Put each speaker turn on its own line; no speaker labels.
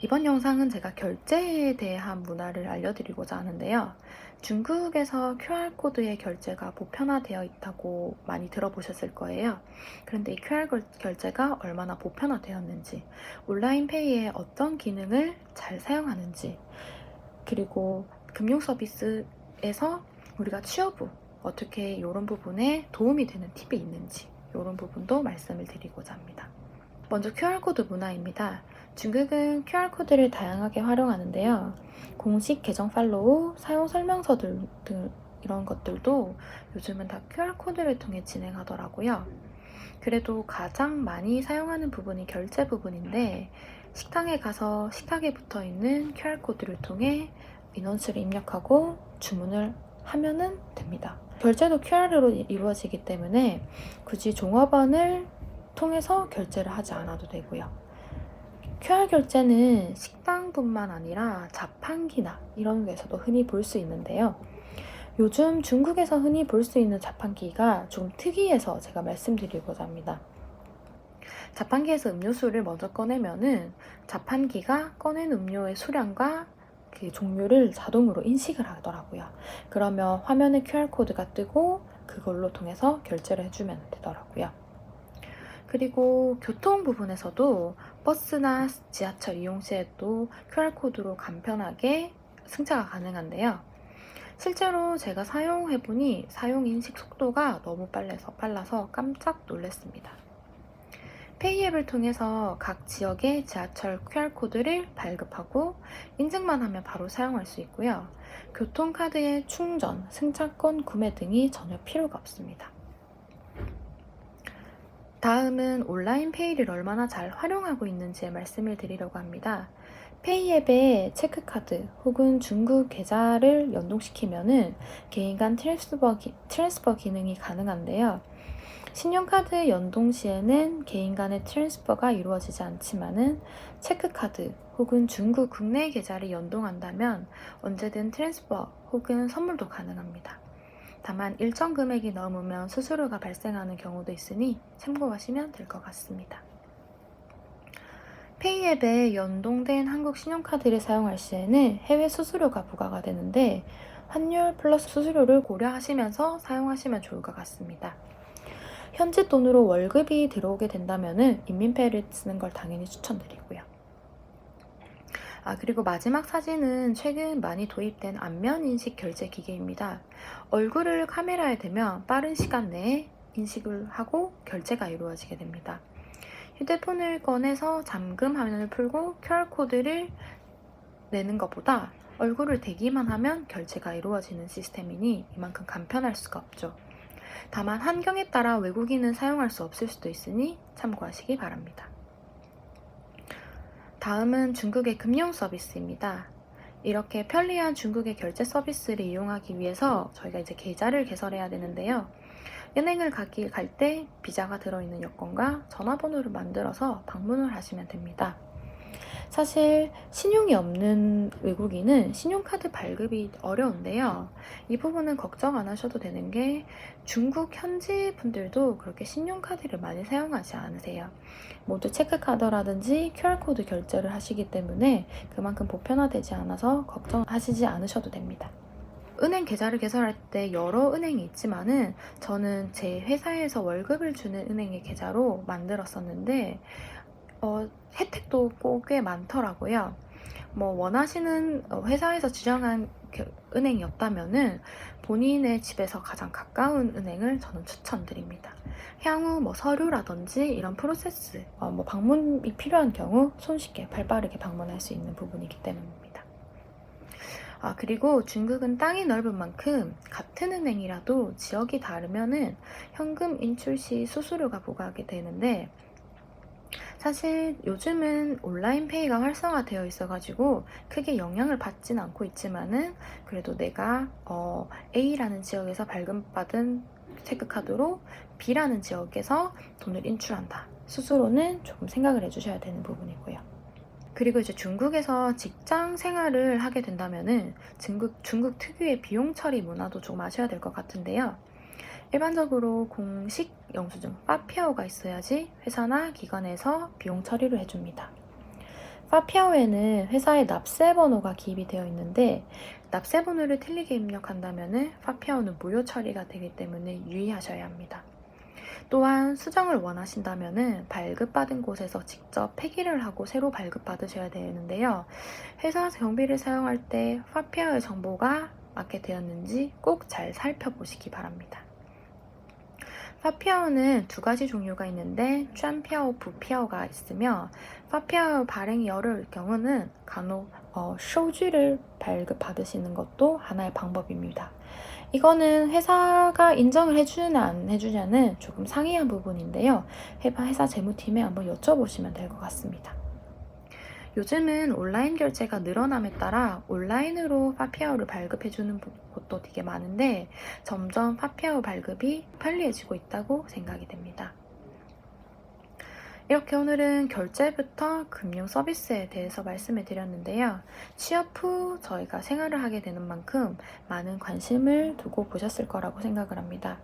이번 영상은 제가 결제에 대한 문화를 알려드리고자 하는데요. 중국에서 QR코드의 결제가 보편화되어 있다고 많이 들어보셨을 거예요. 그런데 이 QR 결제가 얼마나 보편화되었는지, 온라인 페이의 어떤 기능을 잘 사용하는지, 그리고 금융 서비스에서 우리가 취업 후 어떻게 이런 부분에 도움이 되는 팁이 있는지 이런 부분도 말씀을 드리고자 합니다. 먼저 QR코드 문화입니다. 중국은 QR코드를 다양하게 활용하는데요. 공식 계정 팔로우, 사용 설명서들 등 이런 것들도 요즘은 다 QR코드를 통해 진행하더라고요. 그래도 가장 많이 사용하는 부분이 결제 부분인데, 식당에 가서 식탁에 붙어 있는 QR코드를 통해 인원수를 입력하고 주문을 하면은 됩니다. 결제도 QR로 이루어지기 때문에 굳이 종업원을 통해서 결제를 하지 않아도 되고요. QR 결제는 식당뿐만 아니라 자판기나 이런 데서도 흔히 볼 수 있는데요. 요즘 중국에서 흔히 볼 수 있는 자판기가 좀 특이해서 제가 말씀드리고자 합니다. 자판기에서 음료수를 먼저 꺼내면은 자판기가 꺼낸 음료의 수량과 그 종류를 자동으로 인식을 하더라고요. 그러면 화면에 QR코드가 뜨고 그걸로 통해서 결제를 해주면 되더라고요. 그리고 교통 부분에서도 버스나 지하철 이용 시에도 QR코드로 간편하게 승차가 가능한데요. 실제로 제가 사용해보니 사용 인식 속도가 너무 빨라서 깜짝 놀랐습니다. 페이 앱을 통해서 각 지역의 지하철 QR코드를 발급하고 인증만 하면 바로 사용할 수 있고요. 교통카드의 충전, 승차권 구매 등이 전혀 필요가 없습니다. 다음은 온라인 페이를 얼마나 잘 활용하고 있는지 말씀을 드리려고 합니다. 페이 앱에 체크카드 혹은 중국 계좌를 연동시키면은 개인 간 트랜스퍼 기능이 가능한데요. 신용카드 연동 시에는 개인 간의 트랜스퍼가 이루어지지 않지만은 체크카드 혹은 중국 국내 계좌를 연동한다면 언제든 트랜스퍼 혹은 선물도 가능합니다. 다만 일정 금액이 넘으면 수수료가 발생하는 경우도 있으니 참고하시면 될 것 같습니다. 페이 앱에 연동된 한국 신용카드를 사용할 시에는 해외 수수료가 부과가 되는데 환율 플러스 수수료를 고려하시면서 사용하시면 좋을 것 같습니다. 현지 돈으로 월급이 들어오게 된다면 인민페이를 쓰는 걸 당연히 추천드리고요. 그리고 마지막 사진은 최근 많이 도입된 안면 인식 결제 기계입니다. 얼굴을 카메라에 대면 빠른 시간 내에 인식을 하고 결제가 이루어지게 됩니다. 휴대폰을 꺼내서 잠금 화면을 풀고 QR코드를 내는 것보다 얼굴을 대기만 하면 결제가 이루어지는 시스템이니 이만큼 간편할 수가 없죠. 다만 환경에 따라 외국인은 사용할 수 없을 수도 있으니 참고하시기 바랍니다. 다음은 중국의 금융 서비스입니다. 이렇게 편리한 중국의 결제 서비스를 이용하기 위해서 저희가 이제 계좌를 개설해야 되는데요. 은행을 갈 때 비자가 들어있는 여권과 전화번호를 만들어서 방문을 하시면 됩니다. 사실 신용이 없는 외국인은 신용카드 발급이 어려운데요. 이 부분은 걱정 안 하셔도 되는 게 중국 현지 분들도 그렇게 신용카드를 많이 사용하지 않으세요. 모두 체크카드라든지 QR코드 결제를 하시기 때문에 그만큼 보편화되지 않아서 걱정하시지 않으셔도 됩니다. 은행 계좌를 개설할 때 여러 은행이 있지만은 저는 제 회사에서 월급을 주는 은행의 계좌로 만들었었는데 혜택도 꽤 많더라고요. 원하시는 회사에서 지정한 은행이었다면은 본인의 집에서 가장 가까운 은행을 저는 추천드립니다. 향후 서류라든지 이런 프로세스, 방문이 필요한 경우 손쉽게 발빠르게 방문할 수 있는 부분이기 때문입니다. 그리고 중국은 땅이 넓은 만큼 같은 은행이라도 지역이 다르면은 현금 인출 시 수수료가 부과하게 되는데 사실 요즘은 온라인 페이가 활성화되어 있어가지고 크게 영향을 받진 않고 있지만은 그래도 내가 A라는 지역에서 발급받은 체크카드로 B라는 지역에서 돈을 인출한다. 수수료는 조금 생각을 해주셔야 되는 부분이고요. 그리고 이제 중국에서 직장 생활을 하게 된다면은 중국 특유의 비용 처리 문화도 조금 아셔야 될 것 같은데요. 일반적으로 공식 영수증, 파피아오가 있어야지 회사나 기관에서 비용 처리를 해줍니다. 파피아오에는 회사의 납세 번호가 기입이 되어 있는데 납세 번호를 틀리게 입력한다면 파피아오는 무효 처리가 되기 때문에 유의하셔야 합니다. 또한 수정을 원하신다면 발급받은 곳에서 직접 폐기를 하고 새로 발급받으셔야 되는데요. 회사 경비를 사용할 때 파피아오의 정보가 맞게 되었는지 꼭 잘 살펴보시기 바랍니다. 파피아오는 두 가지 종류가 있는데 촨피아오, 부피아오가 있으며 파피아오 발행이 어려울 경우는 간혹 쇼지를 발급받으시는 것도 하나의 방법입니다. 이거는 회사가 인정을 해주느냐 안 해주냐는 조금 상이한 부분인데요. 회사 재무팀에 한번 여쭤보시면 될 것 같습니다. 요즘은 온라인 결제가 늘어남에 따라 온라인으로 파피아오를 발급해주는 곳도 되게 많은데 점점 파피아오 발급이 편리해지고 있다고 생각이 됩니다. 이렇게 오늘은 결제부터 금융 서비스에 대해서 말씀을 드렸는데요. 취업 후 저희가 생활을 하게 되는 만큼 많은 관심을 두고 보셨을 거라고 생각을 합니다.